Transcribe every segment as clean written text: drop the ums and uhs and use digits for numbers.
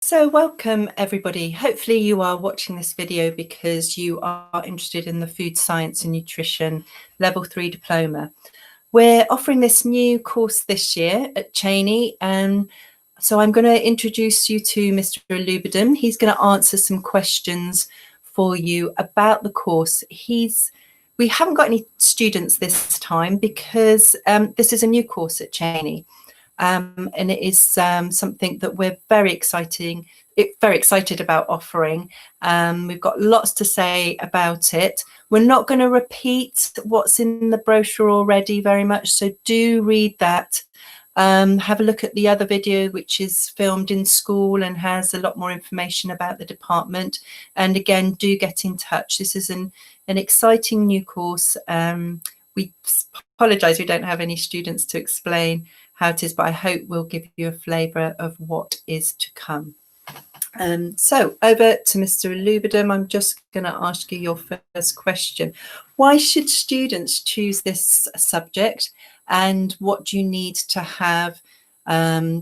So welcome everybody. Hopefully you are watching this video because you are interested in the food science and nutrition level 3 diploma. We're offering this new course this year at Cheney, and so I'm going to introduce you to Mr. Alubadam. He's going to answer some questions for you about the course. We haven't got any students this time because this is a new course at Cheney. And it is something that we're very excited about offering. We've got lots to say about it. We're not going to repeat what's in the brochure already very much, so do read that. Have a look at the other video, which is filmed in school and has a lot more information about the department. And again, do get in touch. This is an exciting new course. We apologise we don't have any students to explain how it is, but I hope we'll give you a flavour of what is to come. So over to Mr. Alubadam. I'm just going to ask you your first question. Why should students choose this subject, and what do you need to have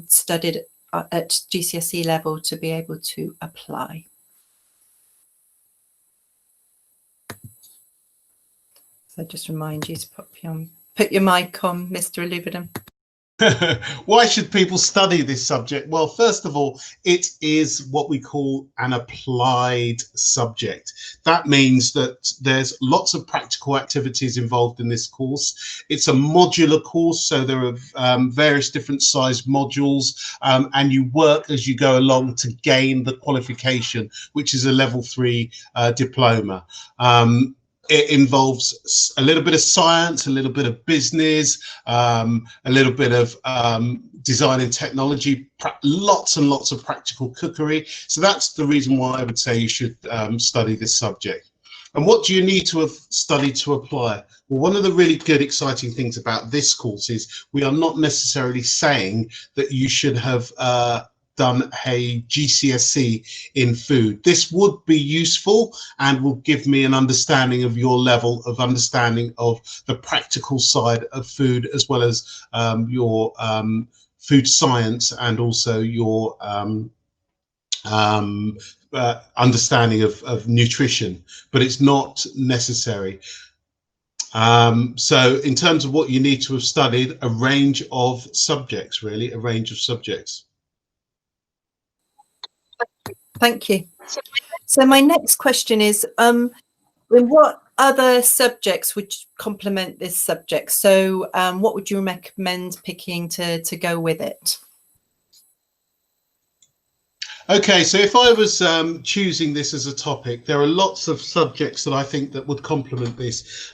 studied at GCSE level to be able to apply? So just remind you to put your mic on, Mr. Alubadam. Why should people study this subject? Well, first of all, it is what we call an applied subject. That means that there's lots of practical activities involved in this course. It's a modular course, so there are various different sized modules, and you work as you go along to gain the qualification, which is a level 3 diploma. It involves a little bit of science, a little bit of business, a little bit of design and technology, lots and lots of practical cookery. So that's the reason why I would say you should study this subject. And what do you need to have studied to apply? Well, one of the really good, exciting things about this course is we are not necessarily saying that you should have done a GCSE in food. This would be useful and will give me an understanding of your level of understanding of the practical side of food, as well as your food science and also your understanding of nutrition, but it's not necessary. So in terms of what you need to have studied, a range of subjects, really, a range of subjects. Thank you. So my next question is, what other subjects would complement this subject? So what would you recommend picking to go with it? Okay, so if I was choosing this as a topic, there are lots of subjects that I think that would complement this.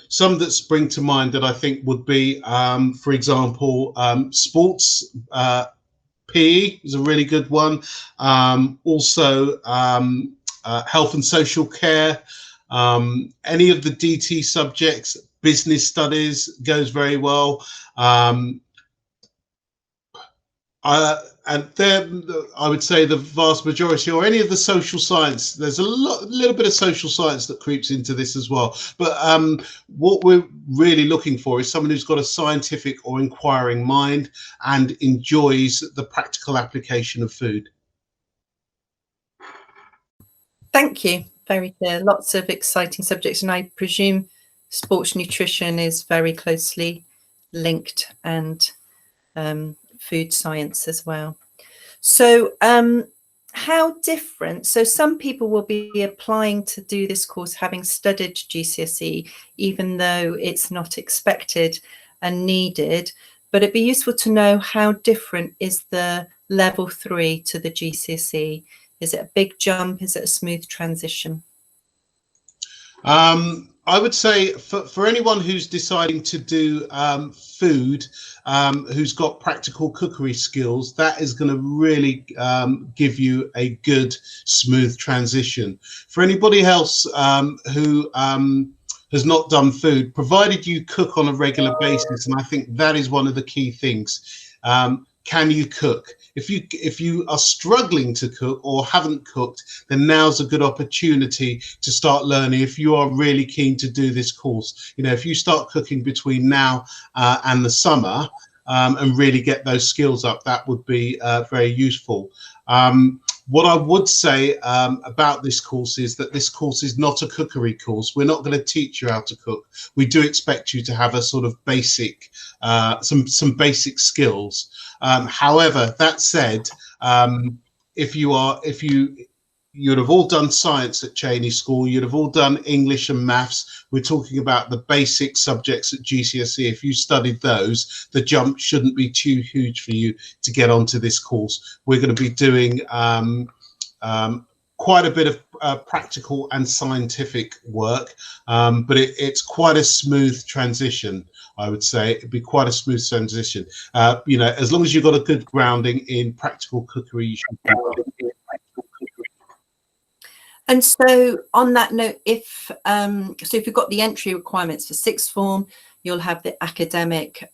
Some that spring to mind that I think would be, for example, sports. PE is a really good one. Also, health and social care. Any of the DT subjects, business studies goes very well. And then I would say the vast majority, or any of the social science, there's a little bit of social science that creeps into this as well. But what we're really looking for is someone who's got a scientific or inquiring mind and enjoys the practical application of food. Thank you. Very clear. Lots of exciting subjects, and I presume sports nutrition is very closely linked, and food science as well. So how different, so some people will be applying to do this course having studied GCSE, even though it's not expected and needed, but it'd be useful to know how different is the level 3 to the GCSE. Is it a big jump? Is it a smooth transition? I would say for anyone who's deciding to do food, who's got practical cookery skills, that is going to really give you a good, smooth transition. For anybody else who has not done food, provided you cook on a regular basis, and I think that is one of the key things. Can you cook? If you are struggling to cook or haven't cooked, then now's a good opportunity to start learning. If you are really keen to do this course, you know, if you start cooking between now and the summer, and really get those skills up, that would be very useful. What I would say about this course is that this course is not a cookery course. We're not going to teach you how to cook. We do expect you to have a sort of basic, some basic skills. However, that said, you'd have all done science at Cheney School, you'd have all done English and maths. We're talking about the basic subjects at GCSE. If you studied those, the jump shouldn't be too huge for you to get onto this course. We're going to be doing quite a bit of practical and scientific work, but it's quite a smooth transition. I would say it'd be quite a smooth transition. You know, as long as you've got a good grounding in practical cookery, you should be well. And so on that note, if you've got the entry requirements for sixth form, you'll have the academic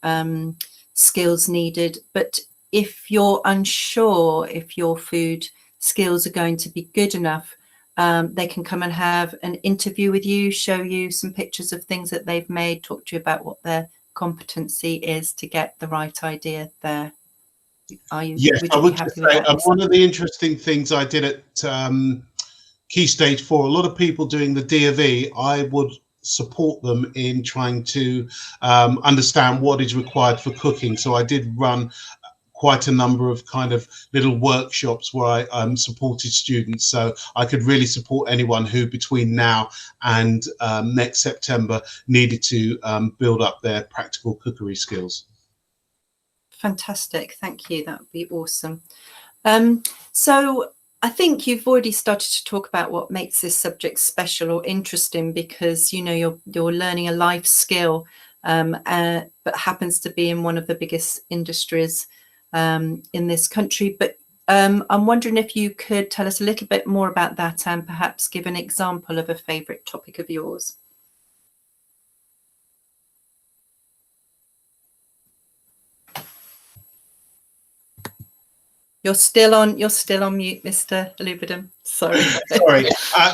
skills needed. But if you're unsure if your food skills are going to be good enough, they can come and have an interview with you, show you some pictures of things that they've made, talk to you about what their competency is to get the right idea there. Are you? Yes, I would just say one of the interesting things I did at Key Stage 4, a lot of people doing the D of E, I would support them in trying to understand what is required for cooking. So I did run quite a number of kind of little workshops where I supported students, so I could really support anyone who between now and next September needed to build up their practical cookery skills. Fantastic, thank you, that would be awesome. So I think you've already started to talk about what makes this subject special or interesting, because you know you're learning a life skill, but happens to be in one of the biggest industries in this country. But I'm wondering if you could tell us a little bit more about that and perhaps give an example of a favourite topic of yours. You're still on mute, Mr. Alubadam. Sorry. Sorry.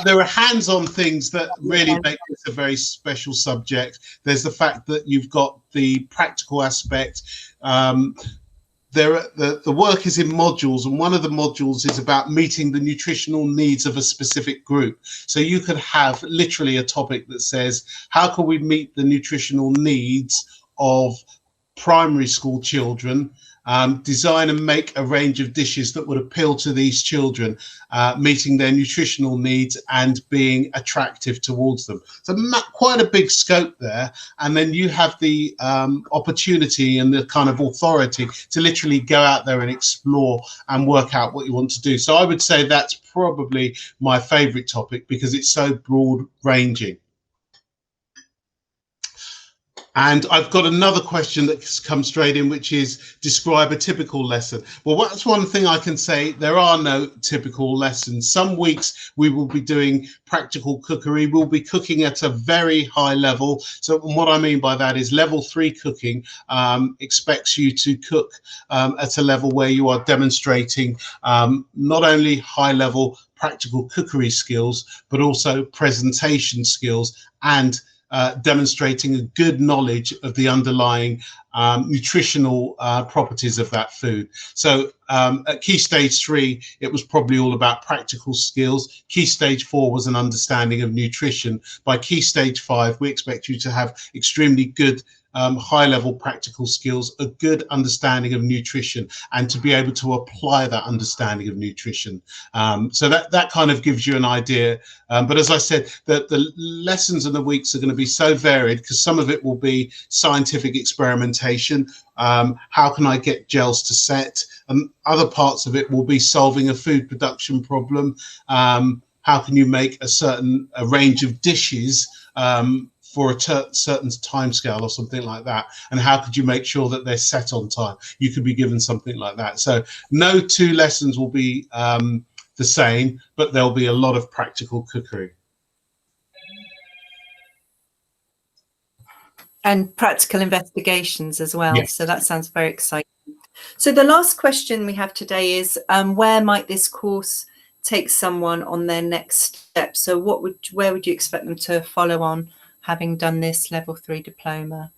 There are hands-on things that really make this a very special subject. There's the fact that you've got the practical aspect. The work is in modules, and one of the modules is about meeting the nutritional needs of a specific group. So you could have literally a topic that says, how can we meet the nutritional needs of primary school children, design and make a range of dishes that would appeal to these children, meeting their nutritional needs and being attractive towards them. So quite a big scope there. And then you have the opportunity and the kind of authority to literally go out there and explore and work out what you want to do. So I would say that's probably my favorite topic because it's so broad ranging. And I've got another question that's come straight in, which is describe a typical lesson. Well, that's one thing I can say. There are no typical lessons. Some weeks we will be doing practical cookery. We'll be cooking at a very high level. So what I mean by that is level 3 cooking expects you to cook at a level where you are demonstrating not only high level practical cookery skills, but also presentation skills and demonstrating a good knowledge of the underlying nutritional properties of that food. So at Key Stage 3, it was probably all about practical skills. Key Stage 4 was an understanding of nutrition. By Key Stage 5, we expect you to have extremely good high-level practical skills, a good understanding of nutrition, and to be able to apply that understanding of nutrition. So that kind of gives you an idea. But as I said, the lessons and the weeks are going to be so varied because some of it will be scientific experimentation. How can I get gels to set? Other parts of it will be solving a food production problem. How can you make a range of dishes for a certain time scale or something like that, and how could you make sure that they're set on time? You could be given something like that. So no two lessons will be the same, but there'll be a lot of practical cookery. And practical investigations as well. Yes. So that sounds very exciting. So the last question we have today is, where might this course take someone on their next step? So where would you expect them to follow on, having done this level 3 diploma?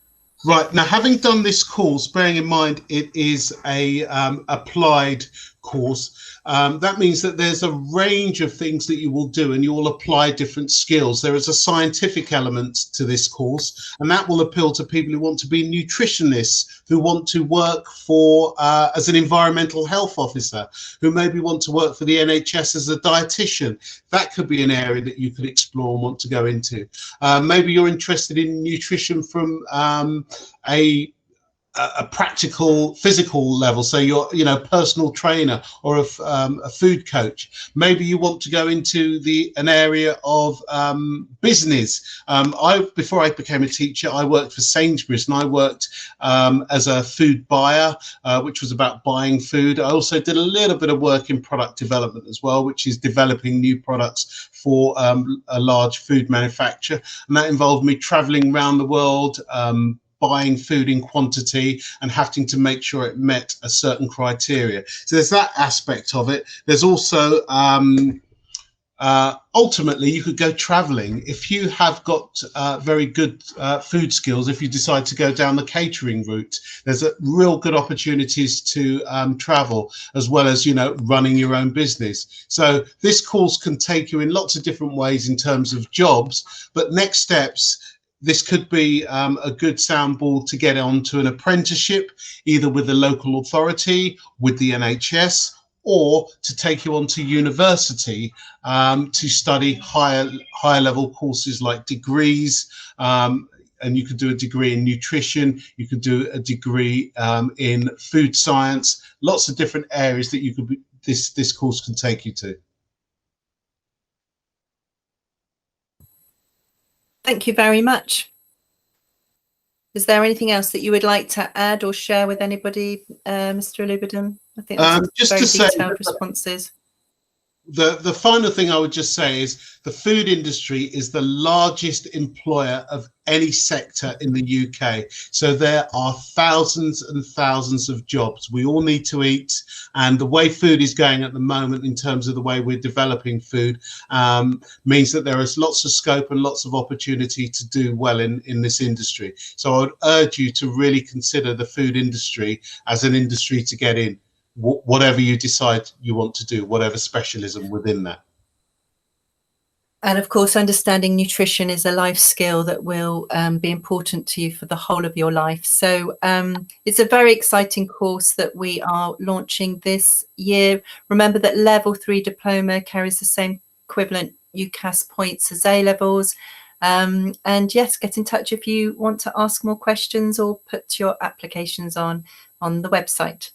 Right, now having done this course, bearing in mind it is a applied course, that means that there's a range of things that you will do and you will apply different skills. There is a scientific element to this course, and that will appeal to people who want to be nutritionists, who want to work for as an environmental health officer, who maybe want to work for the NHS as a dietitian. That could be an area that you could explore and want to go into. Maybe you're interested in nutrition from a practical physical level, so you're personal trainer or a food coach. Maybe you want to go into an area of business. Before I became a teacher, I worked for Sainsbury's, and I worked as a food buyer, which was about buying food. I also did a little bit of work in product development as well, which is developing new products for a large food manufacturer, and that involved me traveling around the world, buying food in quantity and having to make sure it met a certain criteria. So there's that aspect of it. There's also ultimately you could go traveling if you have got very good food skills. If you decide to go down the catering route, there's real good opportunities to travel, as well as running your own business. So this course can take you in lots of different ways in terms of jobs, but next steps, this could be a good soundboard to get onto an apprenticeship, either with the local authority, with the NHS, or to take you on to university to study higher level courses like degrees. And you could do a degree in nutrition, you could do a degree in food science, lots of different areas that this course can take you to. Thank you very much. Is there anything else that you would like to add or share with anybody, Mr. Olugbadun? I think that's just very to say detailed responses. The final thing I would just say is the food industry is the largest employer of any sector in the UK. So there are thousands and thousands of jobs. We all need to eat, and the way food is going at the moment in terms of the way we're developing food means that there is lots of scope and lots of opportunity to do well in this industry. So I would urge you to really consider the food industry as an industry to get in, whatever you decide you want to do, whatever specialism within that. And of course, understanding nutrition is a life skill that will be important to you for the whole of your life. So it's a very exciting course that we are launching this year. Remember that level 3 diploma carries the same equivalent UCAS points as A levels. And yes, get in touch if you want to ask more questions or put your applications on the website.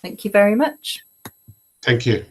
Thank you very much. Thank you.